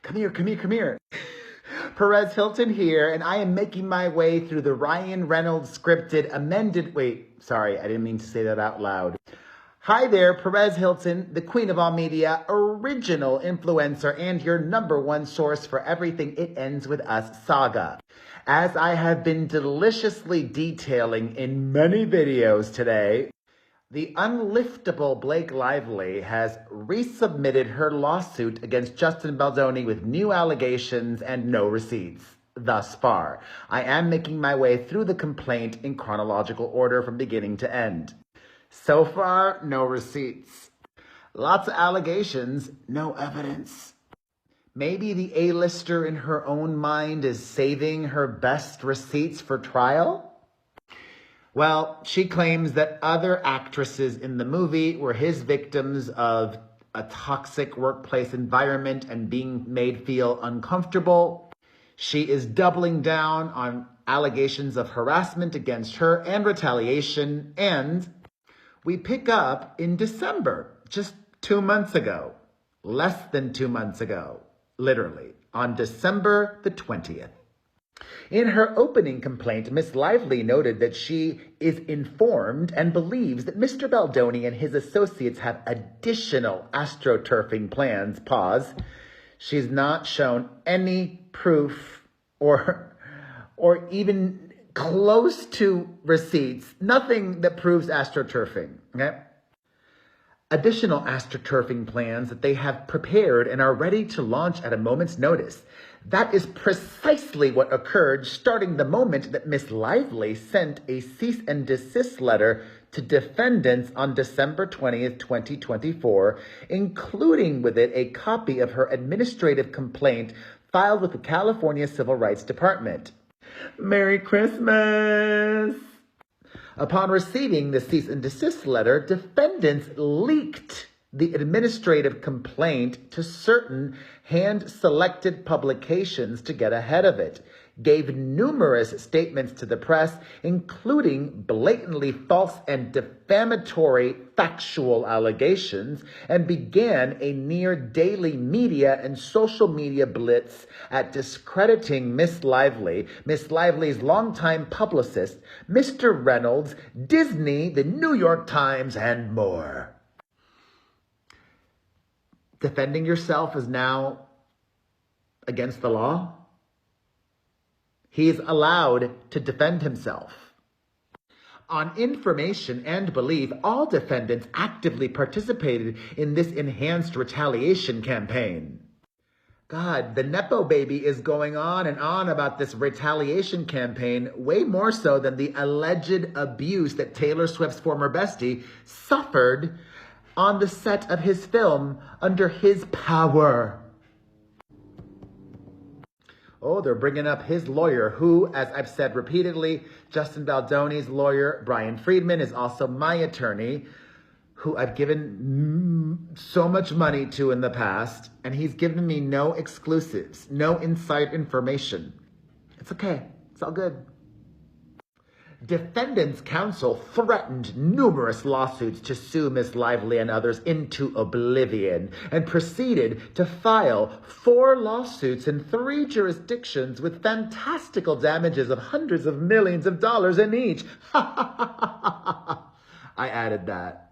Come here. Perez Hilton here, and I am making my way through the Ryan Reynolds scripted sorry, I didn't mean to say that out loud. Hi there, Perez Hilton, the queen of all media, original influencer, and your #1 source for everything It Ends With Us saga. As I have been deliciously detailing in many videos today, the unliftable Blake Lively has resubmitted her lawsuit against Justin Baldoni with new allegations and no receipts thus far. I am making my way through the complaint in chronological order from beginning to end. So far, no receipts. Lots of allegations, no evidence. Maybe the A-lister in her own mind is saving her best receipts for trial? Well, she claims that other actresses in the movie were his victims of a toxic workplace environment and being made feel uncomfortable. She is doubling down on allegations of harassment against her and retaliation. And we pick up in December, just 2 months ago, less than 2 months ago, literally, on December the 20th. In her opening complaint, Miss Lively noted that she is informed and believes that Mr. Baldoni and his associates have additional astroturfing plans. Pause. She's not shown any proof or even close to receipts, nothing that proves astroturfing, okay? Additional astroturfing plans that they have prepared and are ready to launch at a moment's notice. That is precisely what occurred starting the moment that Miss Lively sent a cease and desist letter to defendants on December 20th, 2024, including with it a copy of her administrative complaint filed with the California Civil Rights Department. Merry Christmas! Upon receiving the cease and desist letter, defendants leaked the administrative complaint to certain hand-selected publications to get ahead of it, gave numerous statements to the press, including blatantly false and defamatory factual allegations, and began a near-daily media and social media blitz at discrediting Miss Lively's longtime publicist, Mr. Reynolds, Disney, the New York Times, and more. Defending yourself is now against the law? He is allowed to defend himself. On information and belief, all defendants actively participated in this enhanced retaliation campaign. God, the Nepo baby is going on and on about this retaliation campaign, way more so than the alleged abuse that Taylor Swift's former bestie suffered on the set of his film under his power. Oh, they're bringing up his lawyer, who, as I've said repeatedly, Justin Baldoni's lawyer, Brian Friedman, is also my attorney, who I've given so much money to in the past, and he's given me no exclusives, no inside information. It's okay. It's all good. Defendants' counsel threatened numerous lawsuits to sue Miss Lively and others into oblivion and proceeded to file 4 lawsuits in 3 jurisdictions with fantastical damages of hundreds of millions of dollars in each. I added that.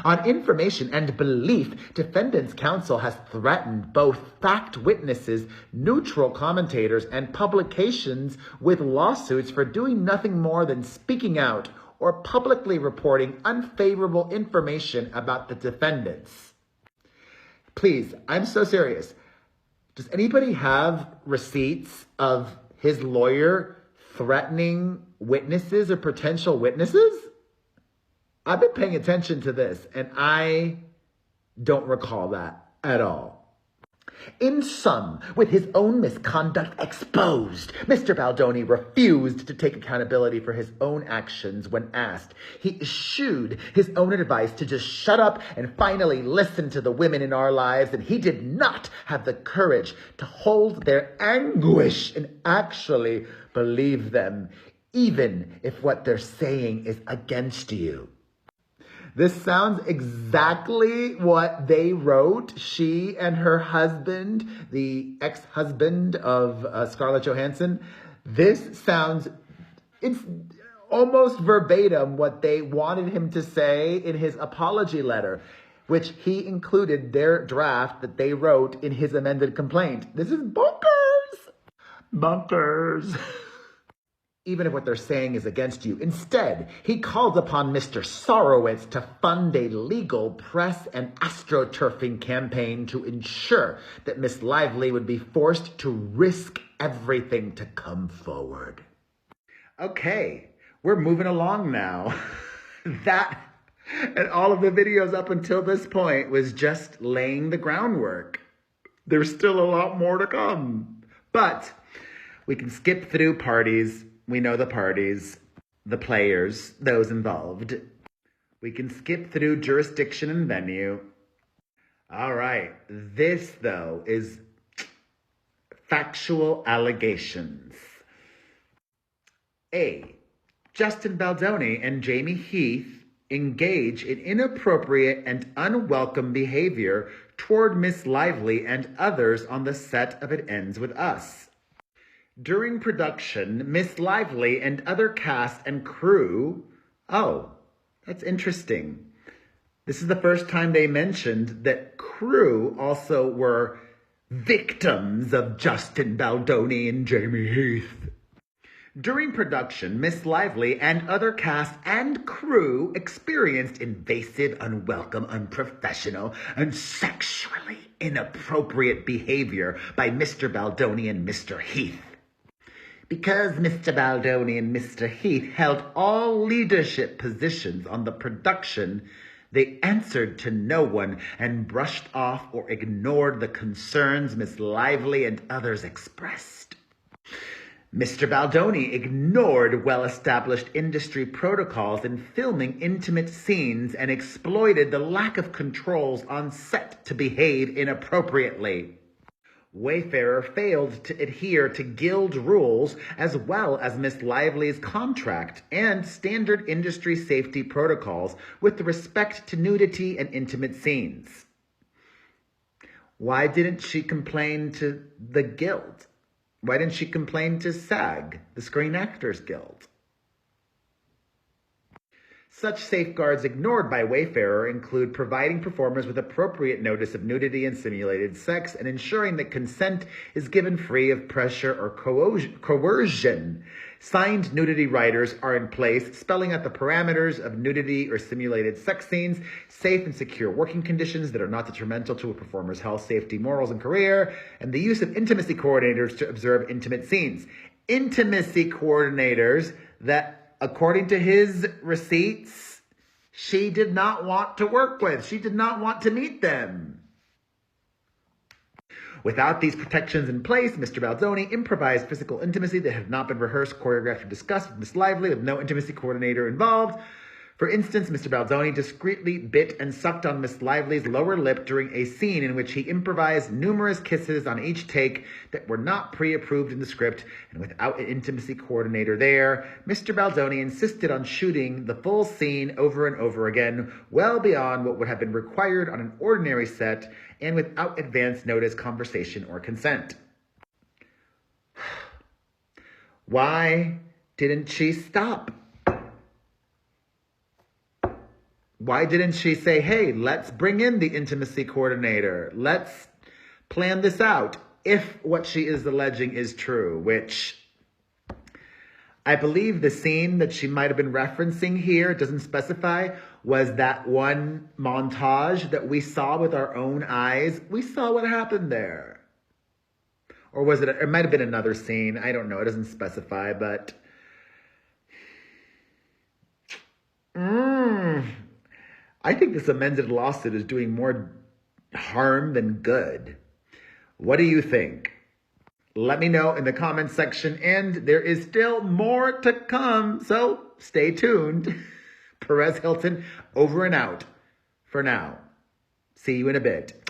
On information and belief, defendants' counsel has threatened both fact witnesses, neutral commentators, and publications with lawsuits for doing nothing more than speaking out or publicly reporting unfavorable information about the defendants. Please, I'm so serious. Does anybody have receipts of his lawyer threatening witnesses or potential witnesses? I've been paying attention to this, and I don't recall that at all. In sum, with his own misconduct exposed, Mr. Baldoni refused to take accountability for his own actions when asked. He eschewed his own advice to just shut up and finally listen to the women in our lives, and he did not have the courage to hold their anguish and actually believe them, even if what they're saying is against you. This sounds exactly what they wrote. She and her husband, the ex-husband of Scarlett Johansson. It's almost verbatim what they wanted him to say in his apology letter, which he included their draft that they wrote in his amended complaint. This is bonkers. Bonkers. Even if what they're saying is against you. Instead, he called upon Mr. Sorowitz to fund a legal press and astroturfing campaign to ensure that Miss Lively would be forced to risk everything to come forward. Okay, we're moving along now. That and all of the videos up until this point was just laying the groundwork. There's still a lot more to come. But we can skip through parties. We know the parties, the players, those involved. We can skip through jurisdiction and venue. All right, this, though, is factual allegations. A. Justin Baldoni and Jamie Heath engage in inappropriate and unwelcome behavior toward Miss Lively and others on the set of It Ends With Us. During production, Miss Lively and other cast and crew... Oh, that's interesting. This is the first time they mentioned that crew also were victims of Justin Baldoni and Jamie Heath. During production, Miss Lively and other cast and crew experienced invasive, unwelcome, unprofessional, and sexually inappropriate behavior by Mr. Baldoni and Mr. Heath. Because Mr. Baldoni and Mr. Heath held all leadership positions on the production, they answered to no one and brushed off or ignored the concerns Miss Lively and others expressed. Mr. Baldoni ignored well-established industry protocols in filming intimate scenes and exploited the lack of controls on set to behave inappropriately. Wayfarer failed to adhere to guild rules as well as Miss Lively's contract and standard industry safety protocols with respect to nudity and intimate scenes. Why didn't she complain to the guild? Why didn't she complain to SAG, the Screen Actors Guild? Such safeguards ignored by Wayfarer include providing performers with appropriate notice of nudity and simulated sex and ensuring that consent is given free of pressure or coercion. Signed nudity writers are in place, spelling out the parameters of nudity or simulated sex scenes, safe and secure working conditions that are not detrimental to a performer's health, safety, morals, and career, and the use of intimacy coordinators to observe intimate scenes. Intimacy coordinators that, according to his receipts, she did not want to work with. She did not want to meet them. Without these protections in place, Mr. Baldoni improvised physical intimacy that had not been rehearsed, choreographed, or discussed with Miss Lively with no intimacy coordinator involved. For instance, Mr. Baldoni discreetly bit and sucked on Miss Lively's lower lip during a scene in which he improvised numerous kisses on each take that were not pre-approved in the script, and without an intimacy coordinator there, Mr. Baldoni insisted on shooting the full scene over and over again, well beyond what would have been required on an ordinary set, and without advance notice, conversation, or consent. Why didn't she stop? Why didn't she say, hey, let's bring in the intimacy coordinator. Let's plan this out if what she is alleging is true, which I believe the scene that she might have been referencing here, it doesn't specify, was that one montage that we saw with our own eyes. We saw what happened there. Or was it might have been another scene. I don't know. It doesn't specify, but... I think this amended lawsuit is doing more harm than good. What do you think? Let me know in the comments section, and there is still more to come, so stay tuned. Perez Hilton, over and out for now. See you in a bit.